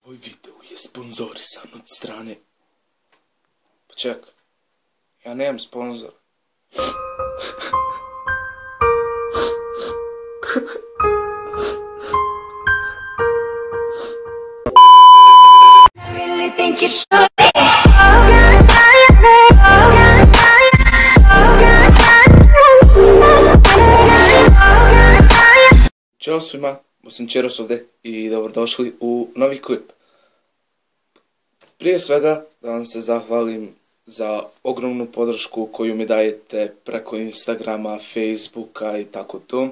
Ovaj video je sponzorisan od strane... Pa čekaj, ja nemam sponzora. Ćao svima, Bosan Čeros ovdje i dobrodošli u novi klip. Prije svega da vam se zahvalim za ogromnu podršku koju mi dajete preko Instagrama, Facebooka i tako to.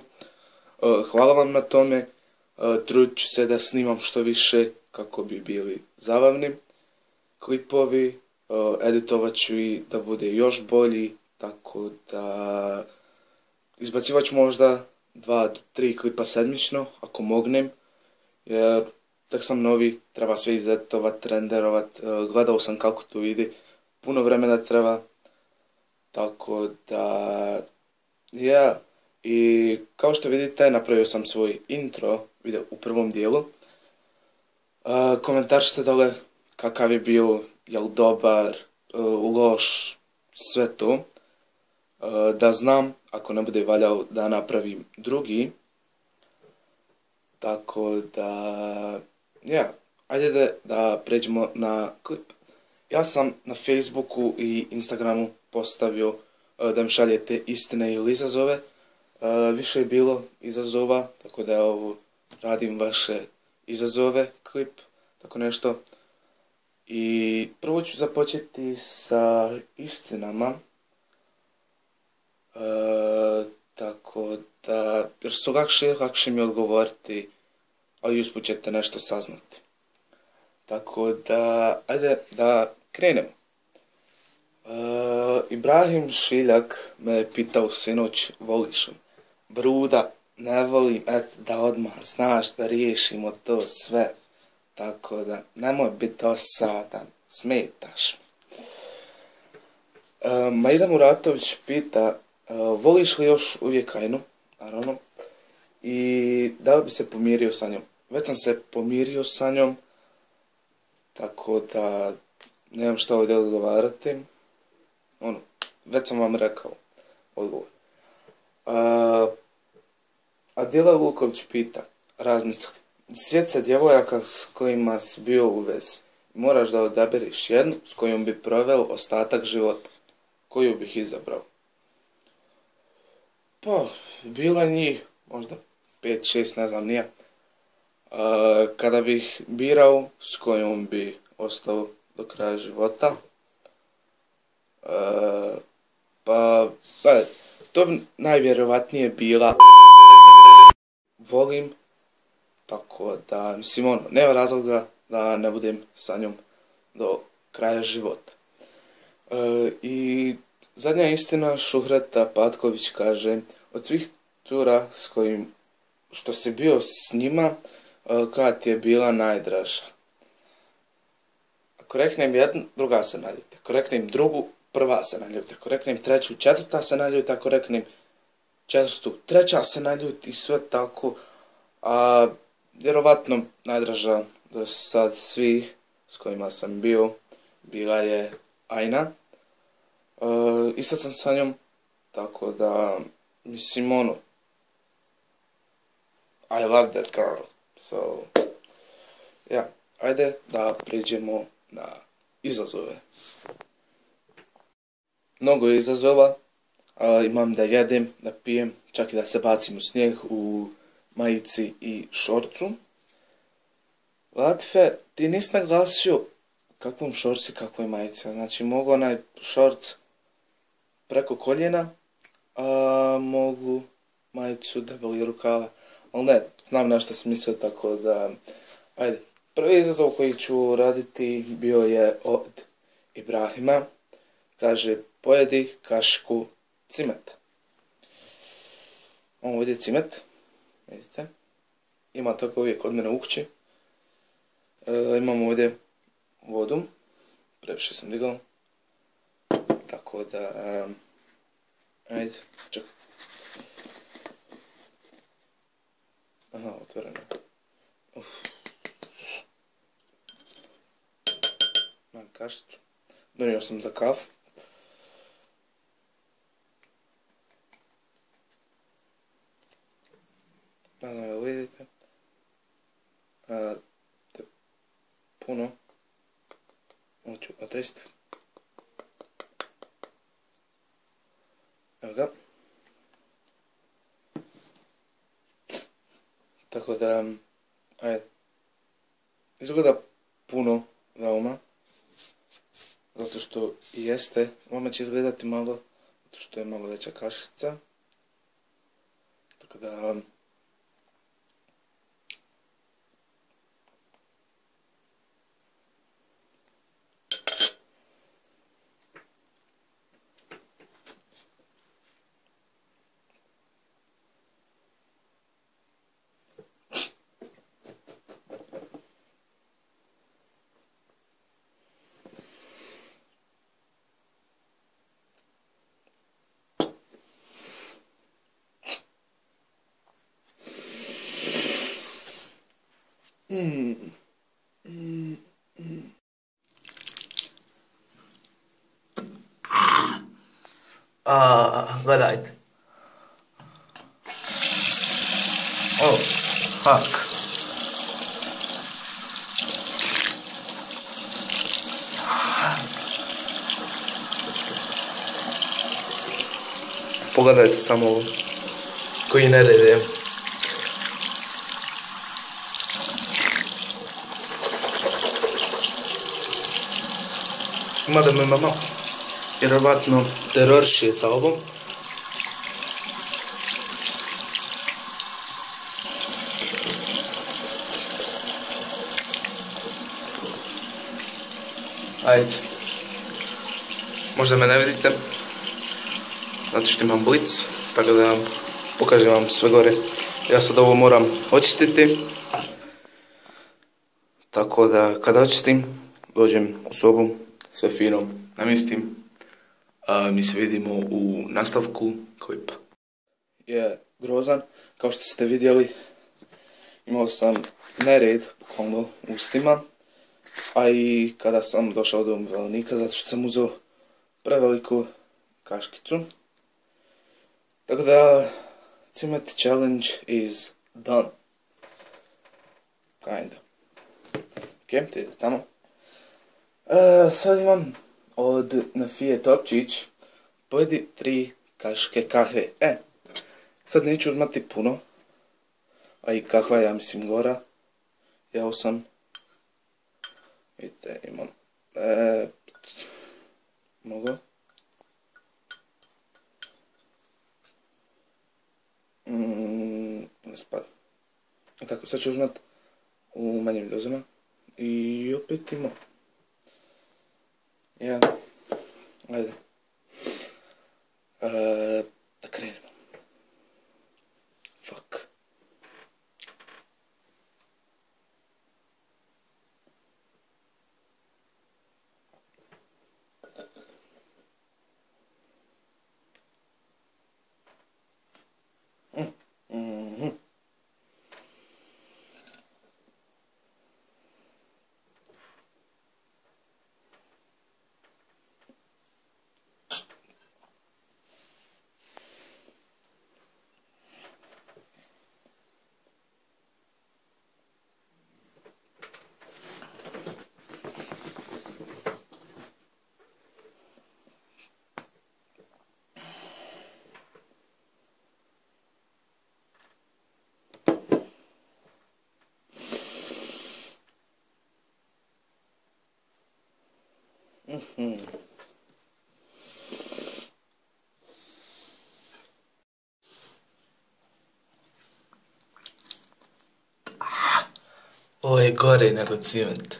Hvala vam na tome, trudit ću se da snimam što više kako bi bili zabavni klipovi, editovat ću i da bude još bolji, tako da izbacivat ću možda 2 do 3 klipa sedmično, ako mognem, jer tek sam novi, treba sve izeditovat, renderovat, gledao sam kako to ide, puno vremena treba, tako da, i kao što vidite napravio sam svoj intro video u prvom dijelu. Komentarčite dole kakav je bio, jel dobar, loš, sve to, da znam ako ne bude valjao da napravim drugi. Tako da, ajde da pređemo na klip. Ja sam na Facebooku i Instagramu postavio da mi šaljete istine ili izazove. Više je bilo izazova, tako da ovo radim vaše izazove, klip, tako nešto. I prvo ću započeti sa istinama. Tako da, jer su lakše mi odgovoriti, ali usput ćete nešto saznati. Tako da, ajde da krenemo. Ibrahim Šiljak me je pitao sinoć, voliš li? Bruda, ne volim, da odmah znaš da riješimo to sve. Tako da, nemoj biti dosadan, smetaš. Majda Muratović pita, voliš li još uvijek Ajnu, naravno, i da li bi se pomirio sa njom? Već sam se pomirio sa njom, tako da nemam šta ovdje odgovarati. Već sam vam rekao odgovor. Adila Luković pita, razmisli, sjeti se djevojaka s kojima si bio u vezi. Moraš da odabereš jednu s kojom bi proveo ostatak života. Koju bih izabrao? Pa, bila njih, možda 5-6, ne znam nije. Kada bih birao s kojom bi ostao do kraja života, pa, to bi najvjerovatnije bila volim, tako da, mislim, nema razloga da ne budem sa njom do kraja života. I zadnja istina, Šuhreta Patković kaže, od svih cura s kojim što si bio s njima, koja ti je bila najdraža? Ako reknem jednu, druga se naljuti. Ako reknem drugu, prva se naljuti. Ako reknem treću, četvrta se naljuti. Ako reknem četvrtu, treća se naljuti i sve tako. A vjerovatno najdraža do sad svih s kojima sam bio, bila je Ajna. I sad sam sa njom, tako da, mislim, I love that girl. So, ajde da prijeđemo na izazove. Mnogo je izazova, imam da jedem, da pijem, čak i da se bacim u snijeg u majici i šorcu. Latife, ti nisi naglasio kakvom šorci, kakvoj majici. Znači, mogu onaj šorc preko koljena, a mogu majicu debeli rukava. Ali ne, znam na što sam mislio, tako da, ajde. Prvi izazov koji ću raditi bio je od Ibrahima. Kaže, pojedi kašku cimeta. Ovdje je cimet, vidite. Ima tako uvijek od mene u kući. Imam ovdje vodu, previše sam digao. Tako da, ajde, čekaj. Aha, otvoreno. kašicu. Donio sam za kafu. Ne znam, jel vidite? Puno. Hoću otresti. Evo ga. Tako da, ajde. Izgleda puno, veoma. Zato što i jeste. Vama će izgledati malo, zato što je malo veća kašica. Tako da... Gledajte. Oh, fuck. Pogledajte samo ovo. Koji ne da idem. Mada me mama vjerovatno teroriše sa ovom. Ajde. Možda me ne vidite. Zato što imam blic. Tako da vam pokažem vam sve gore. Ja sad ovo moram očistiti. Tako da kada očistim, dođem u sobu, sve fino namjestim. Mi se vidimo u nastavku klipa. Je grozan, kao što ste vidjeli, imao sam nered bukvalno u ustima, a i kada sam došao do umirovljenika, zato što sam uzeo preveliku kaškicu. Tako da, Cimeti challenge is done. Kinda. Ok, to ide tamo. Sad imam od Nafije Topčić, pojedi 3 kaške kahve. Sad neću uzmati puno, a i kakva ja mislim gora. Jeo sam. Vidite, imam mnogo. Ne spada. Tako, sad ću uzmat u manjim dozama. I opet imam. Ja, ajde. Da krenemo. Fuck. Ovo je gore nego ciment.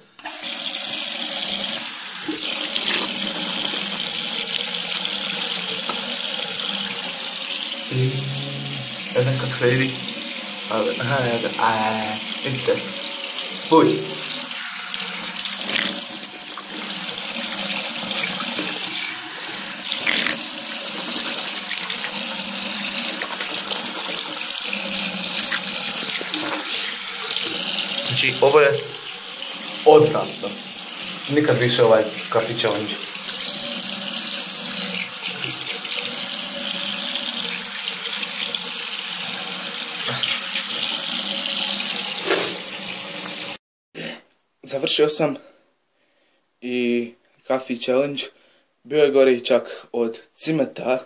Ne znam kako se vidi. Vidite. Uj. Znači, ovo je odvratno. nikad više ovaj coffee challenge. Završio sam i coffee challenge. Bio je gori čak od cimeta,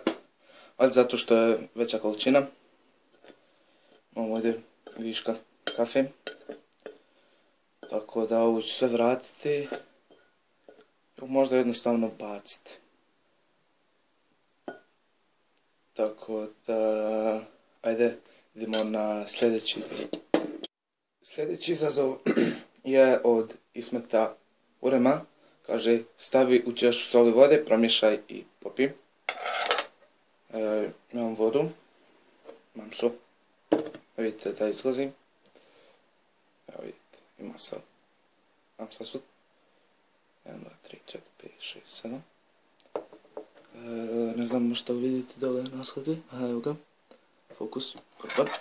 ali zato što je veća količina. Imam ovdje viška kafe. Tako da ovo ću sve vratiti. Možda jednostavno baciti. Tako da... Ajde, idemo na sljedeći dio. Sljedeći izazov je od Ismeta Urema. Kaže, stavi u čašu soli vode, promješaj i popi. Imam vodu. Imam sol. Vidite da izlazim. Evo vidite, ima sol. Imam sasvud. 1, 2, 3, 4, 5, 6, 7. Ne znam što vidite dole na slodi. Evo ga. Fokus. Dobar.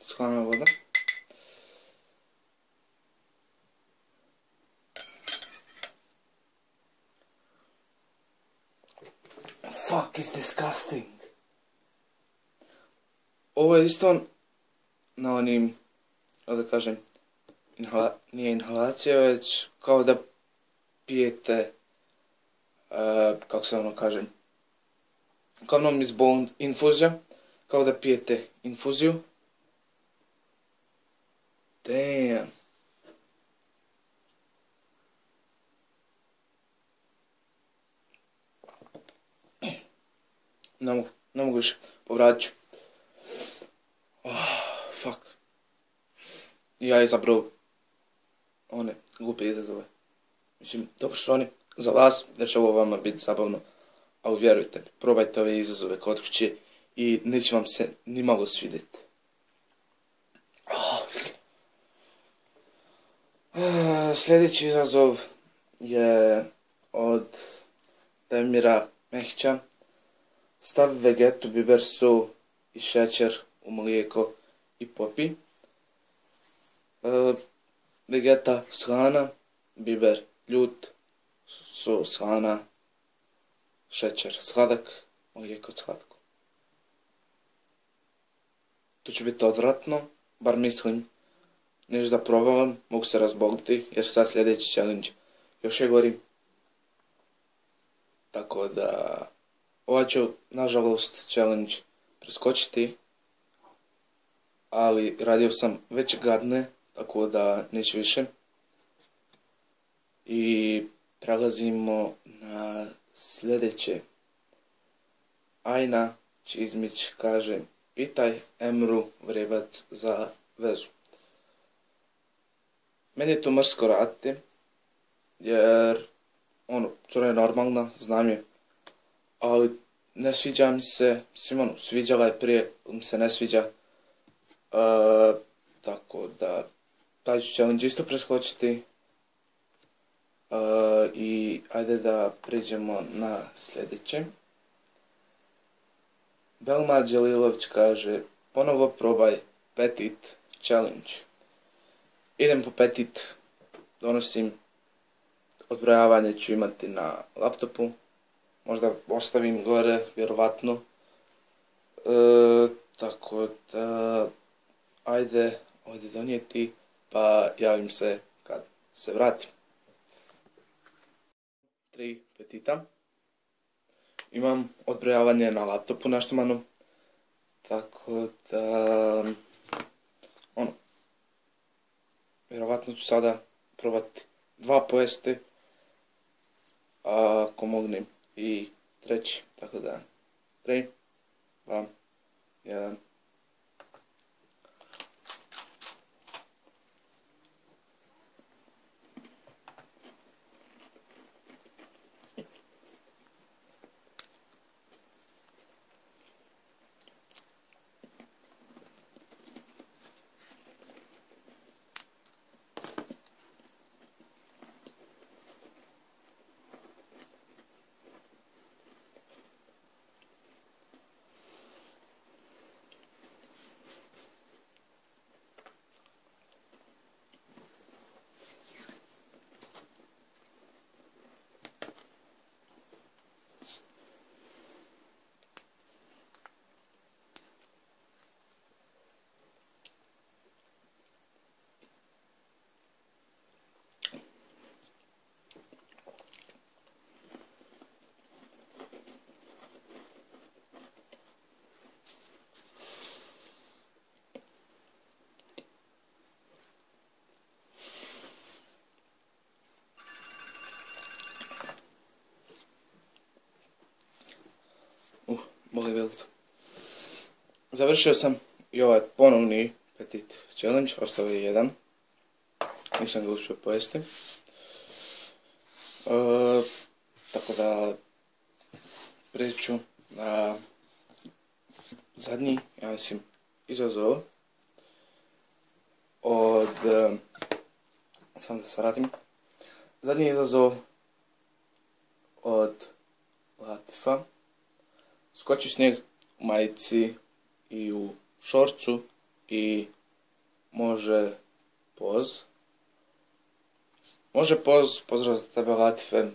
Slana voda. Fuck, is disgusting. Ovo je isto na onim, da kažem, nije inhalacija, već kao da pijete, kako se ono kažem, kao nam izbol infuzija, kao da pijete infuziju. Damn. Ne mogu više, povratit ću. Fuck. Ja izabrao one glupe izazove. Mislim, dobro su oni za vas, da će ovo vama biti zabavno, ali vjerujte, probajte ove izazove kod kuće i neće vam se ni malo svidjeti. Sljedeći izazov je od Damira Mehića. Stavi vegetu, biber, sol i šećer u mlijeko i popi. Vegeta slana, biber ljut, sol slana, šećer sladak, mlijeko slatko. To će biti odvratno, bar mislim. Neću da probavam, mogu se razboliti jer sad sljedeći challenge još je gori. Tako da ovaj ću nažalost challenge preskočiti, ali radio sam već gadne, tako da neću više. I prelazimo na sljedeće. Ajna Čizmić kaže, pitaj Emru Vrebac za vezu. Meni je to mrsko raditi, jer cura je normalna, znam je, ali ne sviđa mi se, mislim sviđala je prije, mi se ne sviđa, tako da taj ću challenge isto preskočiti i ajde da pređemo na sljedeće. Belma Đelilović kaže, ponovo probaj Petit challenge. Idem po Petit, donosim, odbrojavanje ću imati na laptopu, možda ostavim gore, vjerovatno. Tako da, ajde ovdje donijeti, pa javim se kad se vratim. 3 Petita. Imam odbrojavanje na laptopu naštomanom, tako da, vjerovatno ću sada probati 2 pojesti, a ako mognem i 3, tako da 3, 2, 1. Boli vilica. Završio sam i ovaj ponovni petit challenge, ostao je jedan. Nisam ga uspio pojesti. Tako da preću na zadnji, ja mislim, izazov od... Samo da se vratim. Zadnji izazov od Latifa. Skoči snijeg u majici i u šorcu i može poz. Može poz, pozdrav za tebe Latife.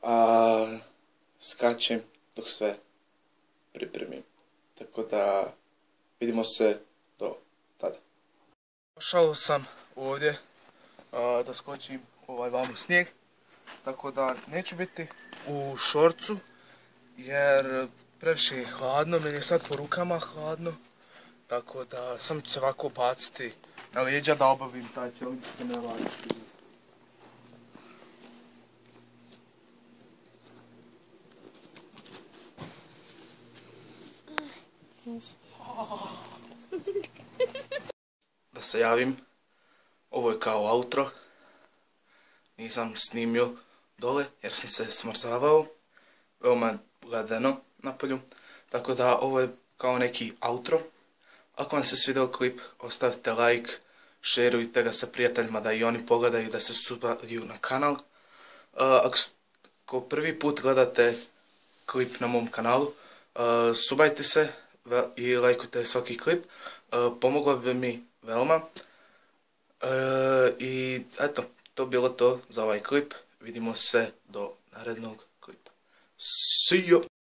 A skačem dok sve pripremim. Tako da vidimo se do tada. Došao sam ovdje da skočim vamo snijeg. Tako da neću biti u šorcu jer previše je hladno, meni je sad po rukama hladno. Tako da sam ću se ovako baciti na leđa da obavim taj challenge generalski. Da se javim, ovo je kao outro, nisam snimio dole jer sam se smrzavao, veoma ledeno napolju, tako da ovo je kao neki outro. Ako vam se svidio klip, ostavite like, šerujte ga sa prijateljima da i oni pogledaju, da se subscribe na kanal. Ako prvi put gledate klip na mom kanalu, subajte se i lajkujte svaki klip, pomoglo bi mi veoma. I eto, to bilo to za ovaj klip, vidimo se do narednog klipa. See you!